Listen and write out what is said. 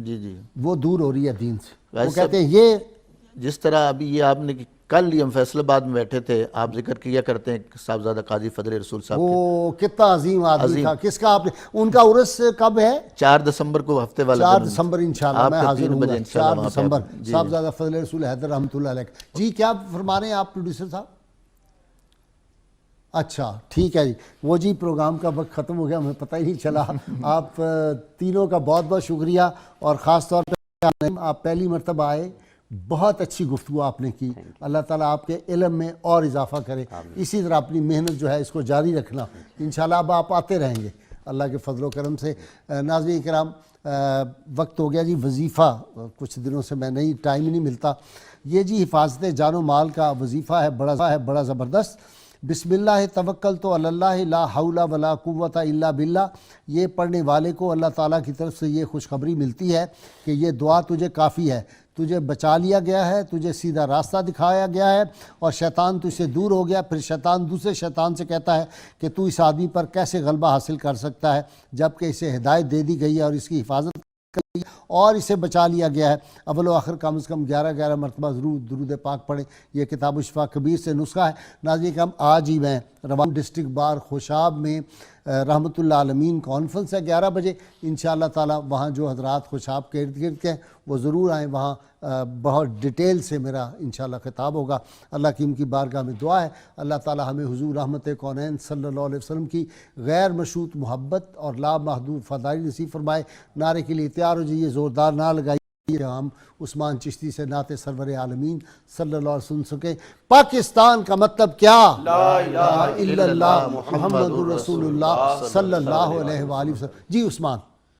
जी जी, वो दूर हो रही है दीन से। वो वैसे कहते हैं ये जिस तरह अभी ये आपने कल ही हम फैसलाबाद में बैठे थे, आप जिक्र किया करते हैं साहबजादा काजी फजल रसूल साहब के, वो कितना अजीम आदमी अजीम। था। किसका आपने, उनका उर्स कब है? 4 दिसंबर को हफ्ते वाला 4 दिन, दिसंबर इंशाल्लाह मैं आपके हाजिर 3 हूँगा। बजे इंशाल्लाह 4 वहाँ पे दिसंबर जी। साहबजादा फजल रसूल हैदर रहमतुल्लाह अलैह। जी क्या फरमा रहे हैं आप प्रोड्यूसर साहब? अच्छा ठीक है जी। वो जी प्रोग्राम का वक्त ख़त्म हो गया, हमें पता ही नहीं चला। आप तीनों का बहुत बहुत शुक्रिया, और ख़ास तौर पर आप पहली मरतबा आए, बहुत अच्छी गुफ्तगू आपने की। अल्लाह ताला आपके इल्म में और इजाफ़ा करे। इसी तरह अपनी मेहनत जो है इसको जारी रखना, इंशाल्लाह अब आप आते रहेंगे अल्लाह के फजल करम से। नाज़रीन किराम, वक्त हो गया जी वजीफ़ा, कुछ दिनों से मैं नहीं, टाइम ही नहीं मिलता। ये जी हिफाजत जानो माल का वजीफ़ा है, बड़ा ज़बरदस्त। बिस्मिल्लाह तवक्कल तो अल्लाह ला हौला वला कुव्वता इल्ला बिल्ला। ये पढ़ने वाले को अल्लाह ताला की तरफ से ये खुशखबरी मिलती है कि ये दुआ तुझे काफ़ी है, तुझे बचा लिया गया है, तुझे सीधा रास्ता दिखाया गया है, और शैतान तुझसे दूर हो गया। फिर शैतान दूसरे शैतान से कहता है कि तू इस आदमी पर कैसे गलबा हासिल कर सकता है, जबकि इसे हिदायत दे दी गई है और इसकी हिफाजत और इसे बचा लिया गया है। अव्वल व आखिर कम से कम 11 मरतबा ज़रूर दुरूद पाक पढ़ें। यह किताब शिफा कबीर से नुस्खा है। नाज़रीन हम आज ही मैं रवान डिस्ट्रिक्ट बार खुशाब में रहमतुल्लाह आलमीन कॉन्फ्रेंस है 11 बजे इंशाअल्लाह ताला। वहाँ जो हज़रात खुशाब के इर्द गिर्द के हैं वो ज़रूर आएँ। वहाँ बहुत डिटेल से मेरा इंशाअल्लाह खिताब होगा। अल्लाह की उनकी बारगाह में दुआ है अल्लाह ताला हमें हुज़ूर रहमत कौनैन सल्लल्लाहु अलैहि वसल्लम की गैर मशरूत मोहब्बत और लामहदूद फ़दाइल नसीब फरमाए। नारे के लिए तैयार हो जाइए, ज़ोरदार ना लगाइए, हम उस्मान चिश्ती से नाते सरवर आलमीन सल्लल्लाहु अलैहि वसल्लम सके। पाकिस्तान का मतलब क्या? ला इलाहा इल्लल्लाह मुहम्मदुर रसूलुल्लाह सल्लल्लाहु अलैहि वसल्लम। जी उस्मान।